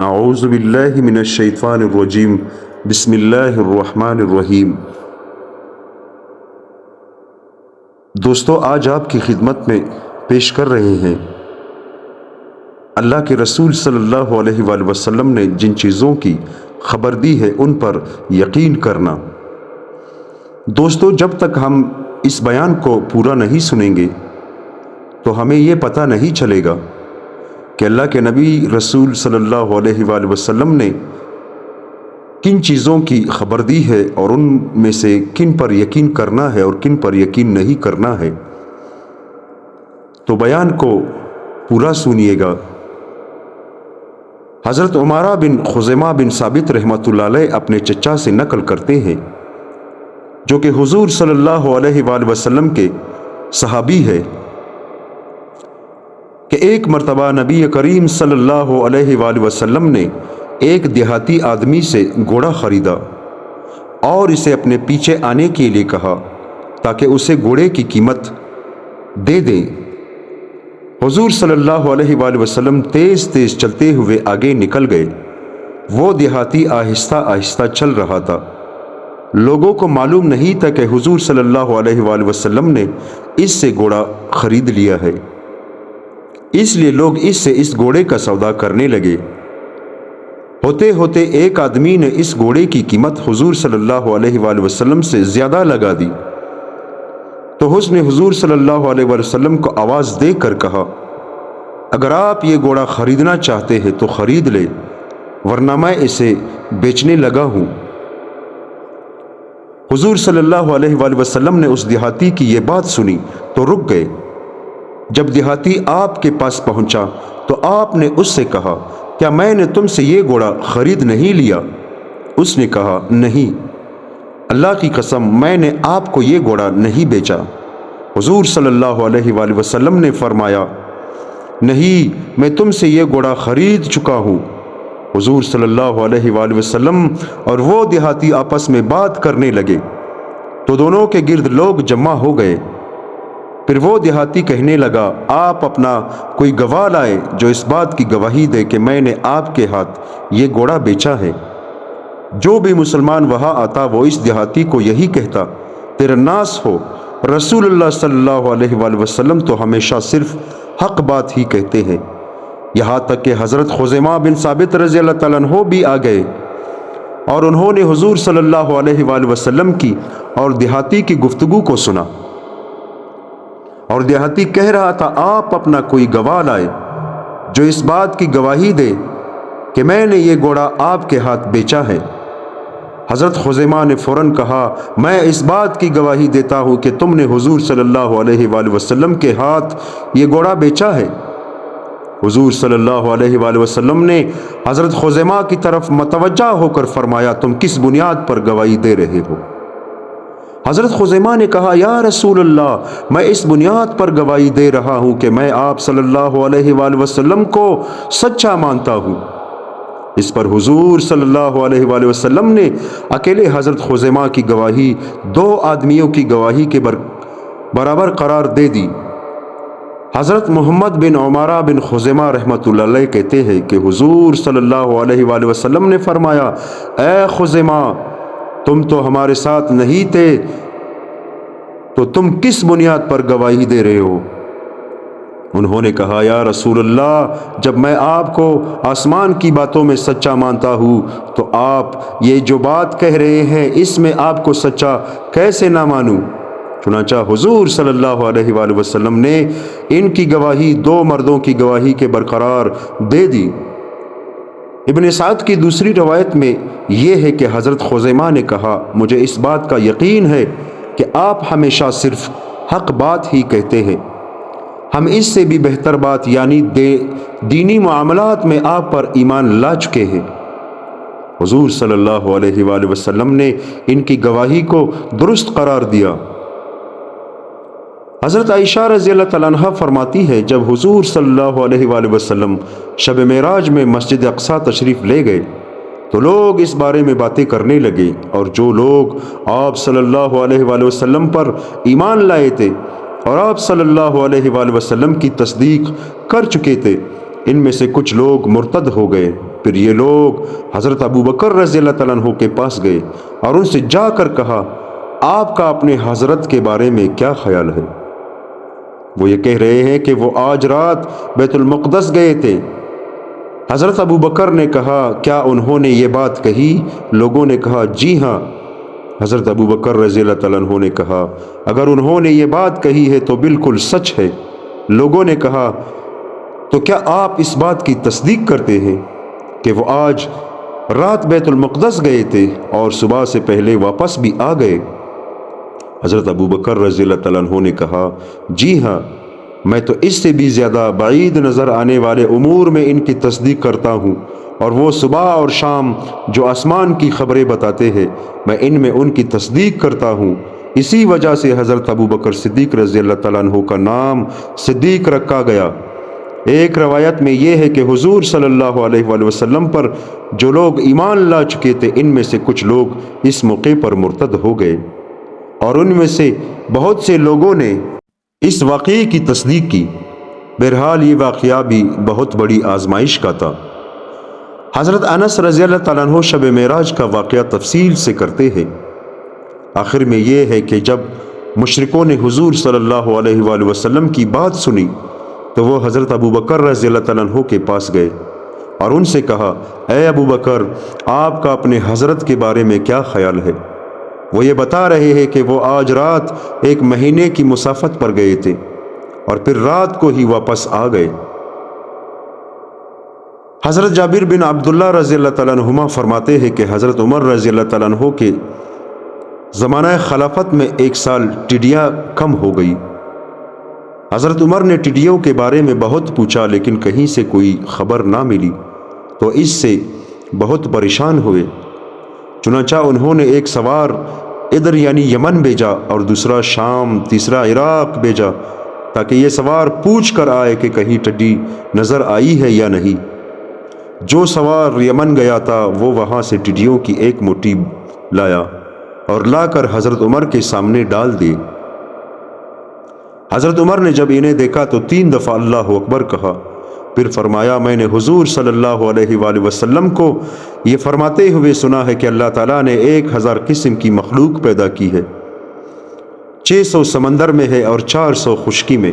اعوذ باللہ من الشیطان الرجیم بسم اللہ الرحمن الرحیم۔ دوستو، آج آپ کی خدمت میں پیش کر رہے ہیں اللہ کے رسول صلی اللہ علیہ وآلہ وسلم نے جن چیزوں کی خبر دی ہے ان پر یقین کرنا۔ دوستو، جب تک ہم اس بیان کو پورا نہیں سنیں گے تو ہمیں یہ پتہ نہیں چلے گا کہ اللہ کے نبی رسول صلی اللہ علیہ وآلہ وسلم نے کن چیزوں کی خبر دی ہے اور ان میں سے کن پر یقین کرنا ہے اور کن پر یقین نہیں کرنا ہے۔ تو بیان کو پورا سنیے گا۔ حضرت عمارہ بن خزیمہ بن ثابت رحمۃ اللہ علیہ اپنے چچا سے نقل کرتے ہیں، جو کہ حضور صلی اللہ علیہ وآلہ وسلم کے صحابی ہے، کہ ایک مرتبہ نبی کریم صلی اللہ علیہ وآلہ وسلم نے ایک دیہاتی آدمی سے گھوڑا خریدا اور اسے اپنے پیچھے آنے کے لیے کہا تاکہ اسے گھوڑے کی قیمت دے دیں۔ حضور صلی اللہ علیہ وآلہ وسلم تیز تیز چلتے ہوئے آگے نکل گئے۔ وہ دیہاتی آہستہ آہستہ چل رہا تھا۔ لوگوں کو معلوم نہیں تھا کہ حضور صلی اللہ علیہ وآلہ وسلم نے اس سے گھوڑا خرید لیا ہے، اس لیے لوگ اس گھوڑے کا سودا کرنے لگے۔ ہوتے ہوتے ایک آدمی نے اس گھوڑے کی قیمت حضور صلی اللہ علیہ وآلہ وسلم سے زیادہ لگا دی، تو اس نے حضور صلی اللہ علیہ وآلہ وسلم کو آواز دے کر کہا، اگر آپ یہ گھوڑا خریدنا چاہتے ہیں تو خرید لے، ورنہ میں اسے بیچنے لگا ہوں۔ حضور صلی اللہ علیہ وآلہ وسلم نے اس دیہاتی کی یہ بات سنی تو رک گئے۔ جب دیہاتی آپ کے پاس پہنچا تو آپ نے اس سے کہا، کیا میں نے تم سے یہ گھوڑا خرید نہیں لیا؟ اس نے کہا، نہیں، اللہ کی قسم میں نے آپ کو یہ گھوڑا نہیں بیچا۔ حضور صلی اللہ علیہ وآلہ وسلم نے فرمایا، نہیں، میں تم سے یہ گھوڑا خرید چکا ہوں۔ حضور صلی اللہ علیہ وآلہ وسلم اور وہ دیہاتی آپس میں بات کرنے لگے تو دونوں کے گرد لوگ جمع ہو گئے۔ پھر وہ دیہاتی کہنے لگا، آپ اپنا کوئی گواہ لائے جو اس بات کی گواہی دے کہ میں نے آپ کے ہاتھ یہ گھوڑا بیچا ہے۔ جو بھی مسلمان وہاں آتا وہ اس دیہاتی کو یہی کہتا، تیرا ناس ہو، رسول اللہ صلی اللہ علیہ وآلہ وسلم تو ہمیشہ صرف حق بات ہی کہتے ہیں۔ یہاں تک کہ حضرت خزیمہ بن ثابت رضی اللہ تعالیٰ عنہ بھی آ گئے اور انہوں نے حضور صلی اللہ علیہ وآلہ وسلم کی اور دیہاتی کی گفتگو کو سنا، اور دیہاتی کہہ رہا تھا، آپ اپنا کوئی گواہ لائے جو اس بات کی گواہی دے کہ میں نے یہ گھوڑا آپ کے ہاتھ بیچا ہے۔ حضرت خزیمہ نے فوراً کہا، میں اس بات کی گواہی دیتا ہوں کہ تم نے حضور صلی اللہ علیہ وآلہ وسلم کے ہاتھ یہ گھوڑا بیچا ہے۔ حضور صلی اللہ علیہ وآلہ وسلم نے حضرت خزیمہ کی طرف متوجہ ہو کر فرمایا، تم کس بنیاد پر گواہی دے رہے ہو؟ حضرت خزیمہ نے کہا، یا رسول اللہ، میں اس بنیاد پر گواہی دے رہا ہوں کہ میں آپ صلی اللہ علیہ وآلہ وسلم کو سچا مانتا ہوں۔ اس پر حضور صلی اللہ علیہ وآلہ وسلم نے اکیلے حضرت خزیمہ کی گواہی دو آدمیوں کی گواہی کے برابر قرار دے دی۔ حضرت محمد بن عمارہ بن خزیمہ رحمۃ اللہ علیہ کہتے ہیں کہ حضور صلی اللہ علیہ وآلہ وسلم نے فرمایا، اے خزیمہ، تم تو ہمارے ساتھ نہیں تھے، تو تم کس بنیاد پر گواہی دے رہے ہو؟ انہوں نے کہا، یا رسول اللہ، جب میں آپ کو آسمان کی باتوں میں سچا مانتا ہوں تو آپ یہ جو بات کہہ رہے ہیں اس میں آپ کو سچا کیسے نہ مانوں؟ چنانچہ حضور صلی اللہ علیہ وآلہ وسلم نے ان کی گواہی دو مردوں کی گواہی کے برقرار دے دی۔ ابن سعد کی دوسری روایت میں یہ ہے کہ حضرت خزیمہ نے کہا، مجھے اس بات کا یقین ہے کہ آپ ہمیشہ صرف حق بات ہی کہتے ہیں، ہم اس سے بھی بہتر بات یعنی دینی معاملات میں آپ پر ایمان لا چکے ہیں۔ حضور صلی اللہ علیہ وآلہ وسلم نے ان کی گواہی کو درست قرار دیا۔ حضرت عائشہ رضی اللہ تعالیٰ عنہ فرماتی ہے، جب حضور صلی اللہ علیہ وآلہ وسلم شب معراج میں مسجد اقصیٰ تشریف لے گئے تو لوگ اس بارے میں باتیں کرنے لگے، اور جو لوگ آپ صلی اللہ علیہ وآلہ وسلم پر ایمان لائے تھے اور آپ صلی اللہ علیہ وآلہ وسلم کی تصدیق کر چکے تھے، ان میں سے کچھ لوگ مرتد ہو گئے۔ پھر یہ لوگ حضرت ابو بکر رضی اللہ تعالیٰ عنہ کے پاس گئے اور ان سے جا کر کہا آپ کا اپنے حضرت کے بارے میں کیا خیال ہے؟ وہ یہ کہہ رہے ہیں کہ وہ آج رات بیت المقدس گئے تھے۔ حضرت ابو بکر نے کہا کیا انہوں نے یہ بات کہی؟ لوگوں نے کہا جی ہاں۔ حضرت ابو بکر رضی اللہ تعالیٰ عنہ نے کہا اگر انہوں نے یہ بات کہی ہے تو بالکل سچ ہے۔ لوگوں نے کہا تو کیا آپ اس بات کی تصدیق کرتے ہیں کہ وہ آج رات بیت المقدس گئے تھے اور صبح سے پہلے واپس بھی آ گئے؟ حضرت ابو بکر رضی اللہ تعالیٰ عنہ نے کہا جی ہاں، میں تو اس سے بھی زیادہ بعید نظر آنے والے امور میں ان کی تصدیق کرتا ہوں، اور وہ صبح اور شام جو آسمان کی خبریں بتاتے ہیں میں ان میں ان کی تصدیق کرتا ہوں۔ اسی وجہ سے حضرت ابو بکر صدیق رضی اللہ تعالیٰ عنہ کا نام صدیق رکھا گیا۔ ایک روایت میں یہ ہے کہ حضور صلی اللہ علیہ وآلہ وسلم پر جو لوگ ایمان لا چکے تھے ان میں سے کچھ لوگ اس موقع پر مرتد ہو گئے، اور ان میں سے بہت سے لوگوں نے اس واقعے کی تصدیق کی۔ بہرحال یہ واقعہ بھی بہت بڑی آزمائش کا تھا۔ حضرت انس رضی اللہ تعالیٰ عنہ شب معراج کا واقعہ تفصیل سے کرتے ہیں۔ آخر میں یہ ہے کہ جب مشرکوں نے حضور صلی اللہ علیہ وآلہ وسلم کی بات سنی تو وہ حضرت ابو بکر رضی اللہ تعالیٰ عنہ کے پاس گئے اور ان سے کہا اے ابو بکر، آپ کا اپنے حضرت کے بارے میں کیا خیال ہے؟ وہ یہ بتا رہے ہیں کہ وہ آج رات ایک مہینے کی مسافت پر گئے تھے اور پھر رات کو ہی واپس آ گئے۔ حضرت جابر بن عبداللہ رضی اللہ تعالیٰ عنہما فرماتے ہیں کہ حضرت عمر رضی اللہ تعالیٰ عنہ کے زمانہ خلافت میں ایک سال ٹڈیاں کم ہو گئی۔ حضرت عمر نے ٹڈیوں کے بارے میں بہت پوچھا لیکن کہیں سے کوئی خبر نہ ملی تو اس سے بہت پریشان ہوئے۔ چنانچہ انہوں نے ایک سوار ادھر یعنی یمن بھیجا اور دوسرا شام، تیسرا عراق بھیجا تاکہ یہ سوار پوچھ کر آئے کہ کہیں ٹڈی نظر آئی ہے یا نہیں۔ جو سوار یمن گیا تھا وہ وہاں سے ٹڈیوں کی ایک موٹی لایا اور لا کر حضرت عمر کے سامنے ڈال دی۔ حضرت عمر نے جب انہیں دیکھا تو 3 دفعہ اللہ اکبر کہا، پھر فرمایا میں نے حضور صلی اللہ علیہ وآلہ وسلم کو یہ فرماتے ہوئے سنا ہے کہ اللہ تعالیٰ نے 1000 قسم کی مخلوق پیدا کی ہے، 600 سمندر میں ہے اور 400 خشکی میں،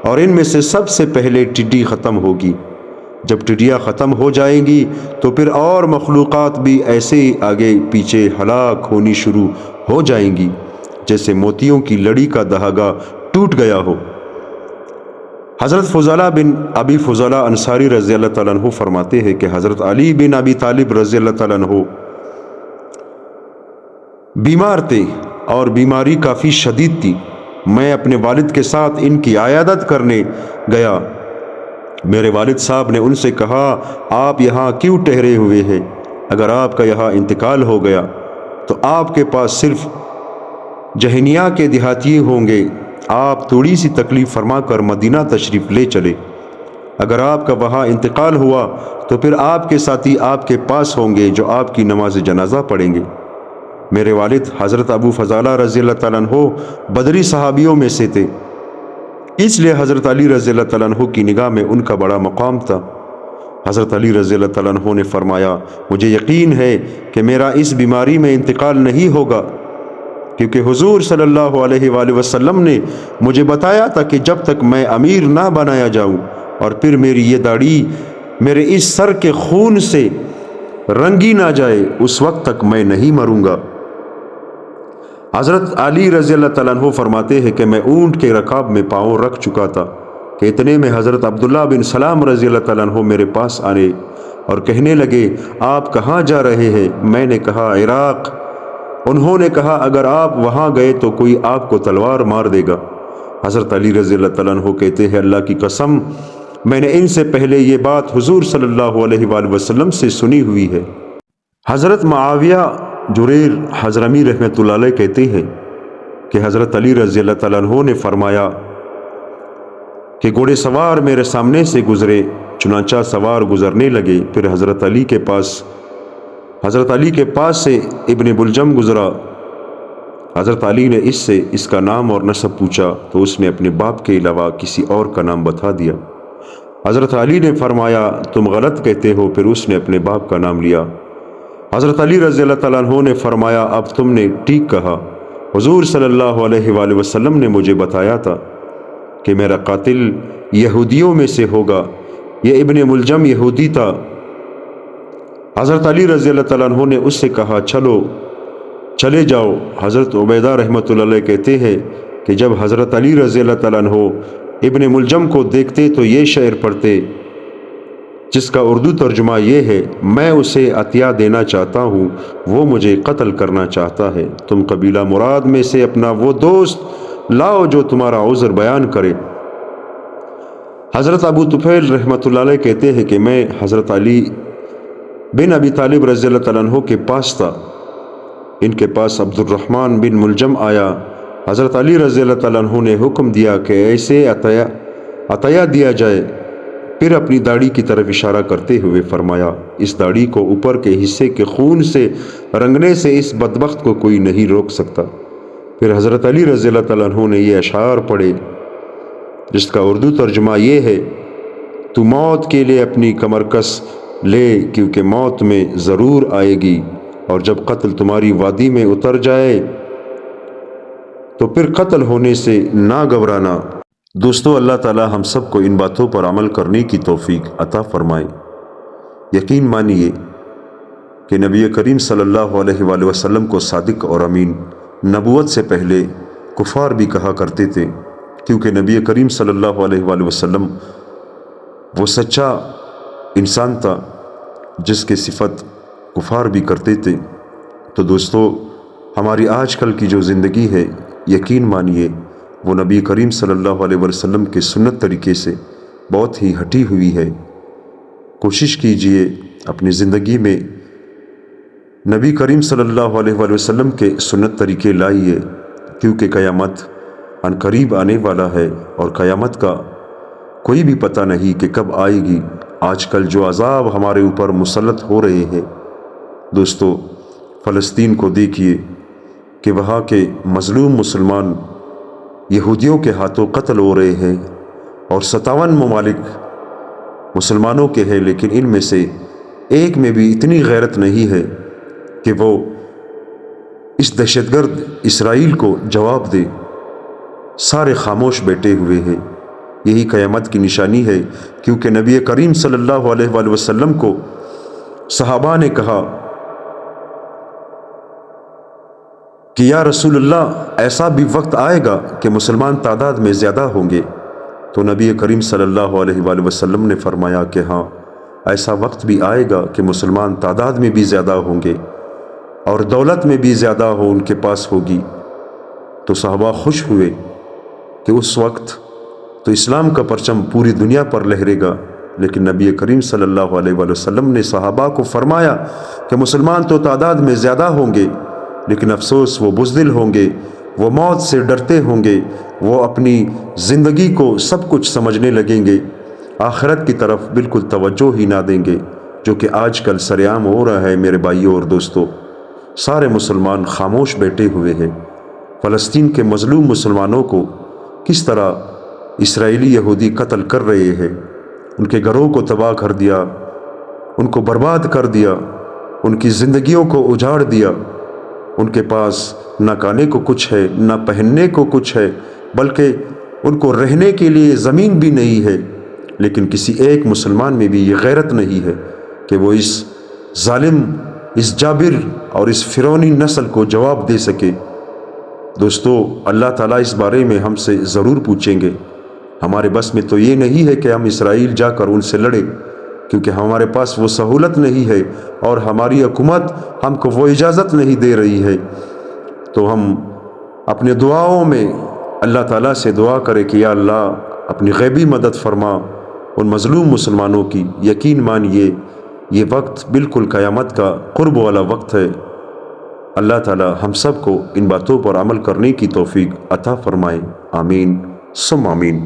اور ان میں سے سب سے پہلے ٹڈی ختم ہوگی۔ جب ٹڈیاں ختم ہو جائیں گی تو پھر اور مخلوقات بھی ایسے ہی آگے پیچھے ہلاک ہونی شروع ہو جائیں گی جیسے موتیوں کی لڑی کا دھاگا ٹوٹ گیا ہو۔ حضرت فضالہ بن ابی فضالہ انصاری رضی اللہ تعالیٰ عنہ فرماتے ہیں کہ حضرت علی بن ابی طالب رضی اللہ تعالیٰ عنہ بیمار تھے اور بیماری کافی شدید تھی۔ میں اپنے والد کے ساتھ ان کی عیادت کرنے گیا۔ میرے والد صاحب نے ان سے کہا آپ یہاں کیوں ٹھہرے ہوئے ہیں؟ اگر آپ کا یہاں انتقال ہو گیا تو آپ کے پاس صرف جہنیہ کے دیہاتی ہوں گے، آپ تھوڑی سی تکلیف فرما کر مدینہ تشریف لے چلے۔ اگر آپ کا وہاں انتقال ہوا تو پھر آپ کے ساتھی آپ کے پاس ہوں گے جو آپ کی نماز جنازہ پڑھیں گے۔ میرے والد حضرت ابو فضالہ رضی اللہ تعالیٰ عنہ بدری صحابیوں میں سے تھے، اس لیے حضرت علی رضی اللہ تعالیٰ عنہ کی نگاہ میں ان کا بڑا مقام تھا۔ حضرت علی رضی اللہ تعالیٰ عنہ نے فرمایا مجھے یقین ہے کہ میرا اس بیماری میں انتقال نہیں ہوگا، کیونکہ حضور صلی اللہ علیہ وآلہ وسلم نے مجھے بتایا تھا کہ جب تک میں امیر نہ بنایا جاؤں اور پھر میری یہ داڑھی میرے اس سر کے خون سے رنگی نہ جائے اس وقت تک میں نہیں مروں گا۔ حضرت علی رضی اللہ تعالیٰ عنہ فرماتے ہیں کہ میں اونٹ کے رکاب میں پاؤں رکھ چکا تھا کہ اتنے میں حضرت عبداللہ بن سلام رضی اللہ تعالیٰ عنہ میرے پاس آنے اور کہنے لگے آپ کہاں جا رہے ہیں؟ میں نے کہا عراق۔ انہوں نے کہا اگر آپ وہاں گئے تو کوئی آپ کو تلوار مار دے گا۔ حضرت علی رضی اللہ تعالیٰ عنہ کہتے ہیں اللہ کی قسم میں نے ان سے پہلے یہ بات حضور صلی اللہ علیہ وآلہ وسلم سے سنی ہوئی ہے۔ حضرت معاویہ جریر حضرمی رحمۃ اللہ علیہ کہتے ہیں کہ حضرت علی رضی اللہ تعالیٰ عنہ نے فرمایا کہ گھوڑے سوار میرے سامنے سے گزرے، چنانچہ سوار گزرنے لگے، پھر حضرت علی کے پاس سے ابن بلجم گزرا۔ حضرت علی نے اس سے اس کا نام اور نسب پوچھا تو اس نے اپنے باپ کے علاوہ کسی اور کا نام بتا دیا۔ حضرت علی نے فرمایا تم غلط کہتے ہو، پھر اس نے اپنے باپ کا نام لیا۔ حضرت علی رضی اللہ تعالیٰ عنہ نے فرمایا اب تم نے ٹھیک کہا، حضور صلی اللہ علیہ وآلہ وسلم نے مجھے بتایا تھا کہ میرا قاتل یہودیوں میں سے ہوگا۔ یہ ابن ملجم یہودی تھا۔ حضرت علی رضی اللہ تعالیٰ عنہ نے اس سے کہا چلے جاؤ۔ حضرت عبیدہ رحمۃ اللہ علیہ کہتے ہیں کہ جب حضرت علی رضی اللہ تعالیٰ عنہ ابن ملجم کو دیکھتے تو یہ شعر پڑھتے، جس کا اردو ترجمہ یہ ہے، میں اسے عطیہ دینا چاہتا ہوں، وہ مجھے قتل کرنا چاہتا ہے، تم قبیلہ مراد میں سے اپنا وہ دوست لاؤ جو تمہارا عذر بیان کرے۔ حضرت ابو طفیل رحمۃ اللہ علیہ کہتے ہیں کہ میں حضرت علی بن ابی طالب رضی اللہ تعالیٰ عنہ کے پاس تھا، ان کے پاس عبد الرحمن بن ملجم آیا۔ حضرت علی رضی اللہ تعالیٰ عنہ نے حکم دیا کہ ایسے عطیہ دیا جائے، پھر اپنی داڑھی کی طرف اشارہ کرتے ہوئے فرمایا اس داڑھی کو اوپر کے حصے کے خون سے رنگنے سے اس بدبخت کو کوئی نہیں روک سکتا۔ پھر حضرت علی رضی اللہ تعالیٰ عنہ نے یہ اشعار پڑھے، جس کا اردو ترجمہ یہ ہے، تو موت کے لیے اپنی کمر کس لے کیونکہ موت میں ضرور آئے گی، اور جب قتل تمہاری وادی میں اتر جائے تو پھر قتل ہونے سے نہ گھبرانا۔ دوستو، اللہ تعالی ہم سب کو ان باتوں پر عمل کرنے کی توفیق عطا فرمائے۔ یقین مانیے کہ نبی کریم صلی اللہ علیہ وآلہ وسلم کو صادق اور امین نبوت سے پہلے کفار بھی کہا کرتے تھے، کیونکہ نبی کریم صلی اللہ علیہ وآلہ وسلم وہ سچا انسان تھا جس کی صفت کفار بھی کرتے تھے۔ تو دوستو، ہماری آج کل کی جو زندگی ہے، یقین مانیے وہ نبی کریم صلی اللہ علیہ وسلم کے سنت طریقے سے بہت ہی ہٹی ہوئی ہے۔ کوشش کیجئے اپنی زندگی میں نبی کریم صلی اللہ علیہ وآلہ وسلم کے سنت طریقے لائیے، کیونکہ قیامت ان قریب آنے والا ہے، اور قیامت کا کوئی بھی پتہ نہیں کہ کب آئے گی۔ آج کل جو عذاب ہمارے اوپر مسلط ہو رہے ہیں، دوستو، فلسطین کو دیکھیے کہ وہاں کے مظلوم مسلمان یہودیوں کے ہاتھوں قتل ہو رہے ہیں، اور 57 ممالک مسلمانوں کے ہیں، لیکن ان میں سے ایک میں بھی اتنی غیرت نہیں ہے کہ وہ اس دہشت گرد اسرائیل کو جواب دے۔ سارے خاموش بیٹھے ہوئے ہیں۔ یہی قیامت کی نشانی ہے، کیونکہ نبی کریم صلی اللہ علیہ وآلہ وسلم کو صحابہ نے کہا کہ یا رسول اللہ، ایسا بھی وقت آئے گا کہ مسلمان تعداد میں زیادہ ہوں گے۔ تو نبی کریم صلی اللہ علیہ وآلہ وسلم نے فرمایا کہ ہاں، ایسا وقت بھی آئے گا کہ مسلمان تعداد میں بھی زیادہ ہوں گے اور دولت میں بھی زیادہ ان کے پاس ہوگی۔ تو صحابہ خوش ہوئے کہ اس وقت تو اسلام کا پرچم پوری دنیا پر لہرے گا۔ لیکن نبی کریم صلی اللہ علیہ وآلہ وسلم نے صحابہ کو فرمایا کہ مسلمان تو تعداد میں زیادہ ہوں گے، لیکن افسوس وہ بزدل ہوں گے، وہ موت سے ڈرتے ہوں گے، وہ اپنی زندگی کو سب کچھ سمجھنے لگیں گے، آخرت کی طرف بالکل توجہ ہی نہ دیں گے، جو کہ آج کل سر عام ہو رہا ہے۔ میرے بھائیوں اور دوستو، سارے مسلمان خاموش بیٹھے ہوئے ہیں۔ فلسطین کے مظلوم مسلمانوں کو کس طرح اسرائیلی یہودی قتل کر رہے ہیں، ان کے گھروں کو تباہ کر دیا، ان کو برباد کر دیا، ان کی زندگیوں کو اجاڑ دیا۔ ان کے پاس نہ کھانے کو کچھ ہے، نہ پہننے کو کچھ ہے، بلکہ ان کو رہنے کے لیے زمین بھی نہیں ہے۔ لیکن کسی ایک مسلمان میں بھی یہ غیرت نہیں ہے کہ وہ اس ظالم، اس جابر اور اس فرعونی نسل کو جواب دے سکے۔ دوستو، اللہ تعالیٰ اس بارے میں ہم سے ضرور پوچھیں گے۔ ہمارے بس میں تو یہ نہیں ہے کہ ہم اسرائیل جا کر ان سے لڑیں، کیونکہ ہمارے پاس وہ سہولت نہیں ہے اور ہماری حکومت ہم کو وہ اجازت نہیں دے رہی ہے۔ تو ہم اپنے دعاؤں میں اللہ تعالیٰ سے دعا کریں کہ یا اللہ اپنی غیبی مدد فرما ان مظلوم مسلمانوں کی۔ یقین مانیے یہ وقت بالکل قیامت کا قرب والا وقت ہے۔ اللہ تعالیٰ ہم سب کو ان باتوں پر عمل کرنے کی توفیق عطا فرمائے۔ آمین ثم آمین۔